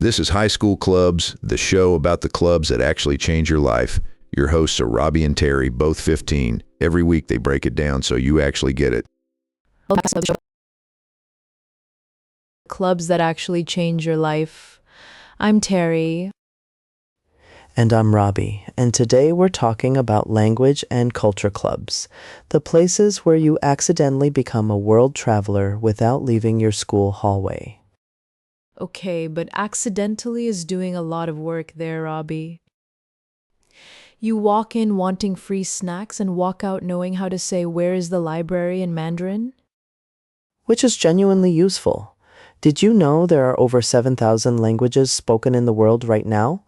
This is High School Clubs, the show about the clubs that actually change your life. Your hosts are Robbie and Terry, both 15. Every week they break it down so you actually get it. Clubs that actually change your life. I'm Terry. And I'm Robbie, and today we're talking about language and culture clubs, the places where you accidentally become a world traveler without leaving your school hallway. Okay, but accidentally is doing a lot of work there, Robbie. You walk in wanting free snacks and walk out knowing how to say "Where is the library" in Mandarin? Which is genuinely useful. Did you know there are over 7,000 languages spoken in the world right now?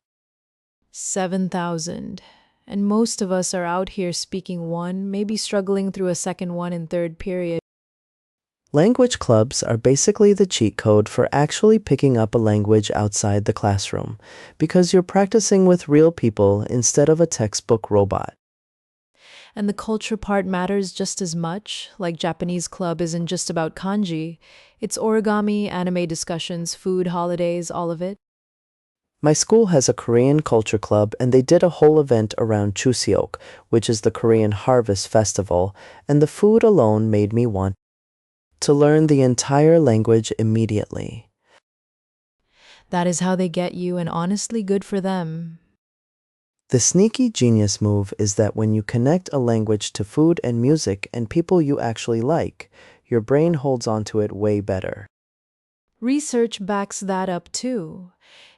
7,000. And most of us are out here speaking one, maybe struggling through a second one in third period. Language clubs are basically the cheat code for actually picking up a language outside the classroom, because you're practicing with real people instead of a textbook robot. And the culture part matters just as much. Like Japanese club isn't just about kanji. It's origami, anime discussions, food, holidays, all of it. My school has a Korean culture club, and they did a whole event around Chuseok, which is the Korean Harvest Festival, and the food alone made me want to learn the entire language immediately. That is how they get you, and honestly, good for them. The sneaky genius move is that when you connect a language to food and music and people you actually like, your brain holds onto it way better. Research backs that up too.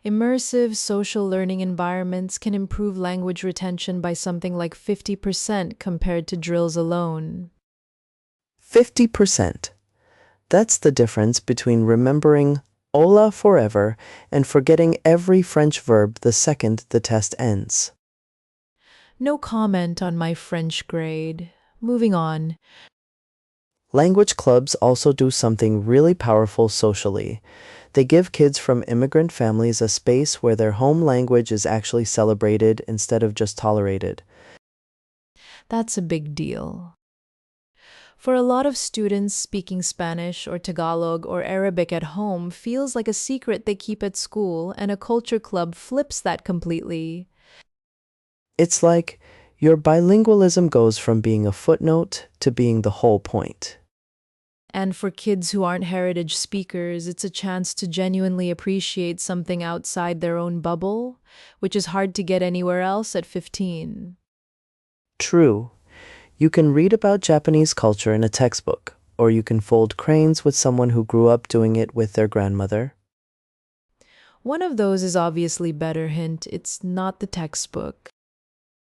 Immersive social learning environments can improve language retention by something like 50% compared to drills alone. 50%. That's the difference between remembering hola forever and forgetting every French verb the second the test ends. No comment on my French grade. Moving on. Language clubs also do something really powerful socially. They give kids from immigrant families a space where their home language is actually celebrated instead of just tolerated. That's a big deal. For a lot of students, speaking Spanish or Tagalog or Arabic at home feels like a secret they keep at school, and a culture club flips that completely. It's like your bilingualism goes from being a footnote to being the whole point. And for kids who aren't heritage speakers, it's a chance to genuinely appreciate something outside their own bubble, which is hard to get anywhere else at 15. True. You can read about Japanese culture in a textbook, or you can fold cranes with someone who grew up doing it with their grandmother. One of those is obviously better. Hint, it's not the textbook.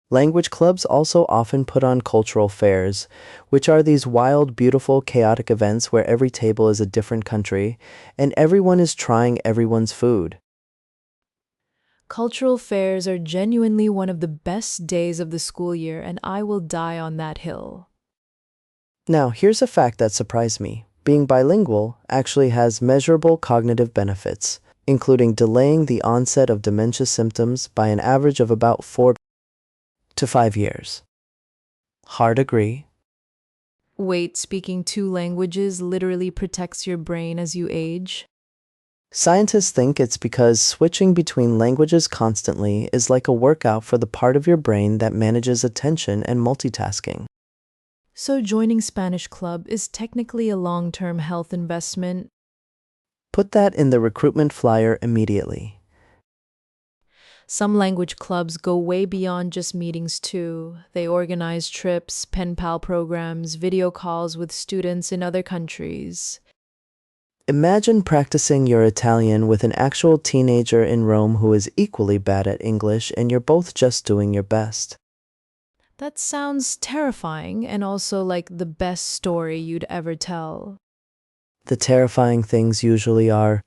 Language clubs also often put on cultural fairs, which are these wild, beautiful, chaotic events where every table is a different country, and everyone is trying everyone's food. Cultural fairs are genuinely one of the best days of the school year, and I will die on that hill. Now, here's a fact that surprised me. Being bilingual actually has measurable cognitive benefits, including delaying the onset of dementia symptoms by an average of about 4 to 5 years. Hard agree? Wait, speaking two languages literally protects your brain as you age? Scientists think it's because switching between languages constantly is like a workout for the part of your brain that manages attention and multitasking. So joining Spanish club is technically a long-term health investment. Put that in the recruitment flyer immediately. Some language clubs go way beyond just meetings too. They organize trips, pen pal programs, video calls with students in other countries. Imagine practicing your Italian with an actual teenager in Rome who is equally bad at English, and you're both just doing your best. That sounds terrifying, and also like the best story you'd ever tell. The terrifying things usually are.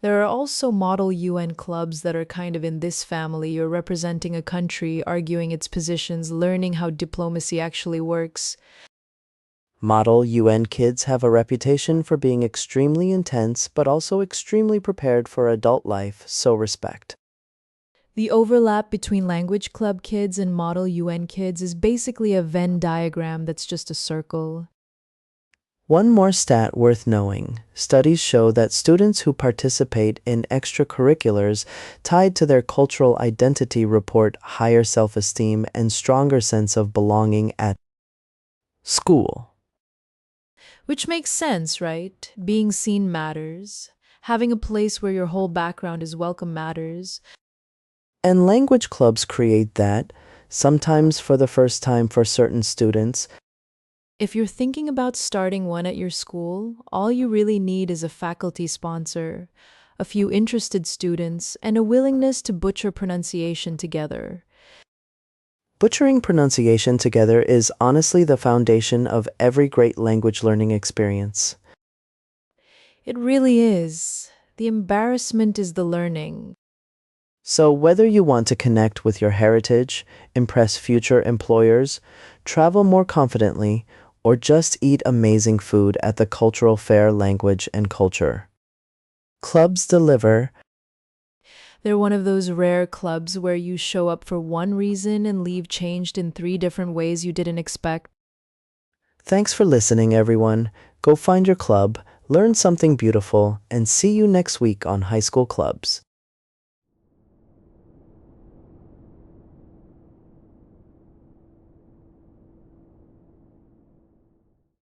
There are also model UN clubs that are kind of in this family. You're representing a country, arguing its positions, learning how diplomacy actually works. Model UN kids have a reputation for being extremely intense but also extremely prepared for adult life, so respect. The overlap between language club kids and model UN kids is basically a Venn diagram that's just a circle. One more stat worth knowing. Studies show that students who participate in extracurriculars tied to their cultural identity report higher self-esteem and stronger sense of belonging at school. Which makes sense, right? Being seen matters. Having a place where your whole background is welcome matters. And language clubs create that, sometimes for the first time for certain students. If you're thinking about starting one at your school, all you really need is a faculty sponsor, a few interested students, and a willingness to butcher pronunciation together. Butchering pronunciation together is honestly the foundation of every great language learning experience. It really is. The embarrassment is the learning. So, whether you want to connect with your heritage, impress future employers, travel more confidently, or just eat amazing food at the cultural fair language and culture, clubs deliver. They're one of those rare clubs where you show up for one reason and leave changed in 3 different ways you didn't expect. Thanks for listening, everyone. Go find your club, learn something beautiful, and see you next week on High School Clubs.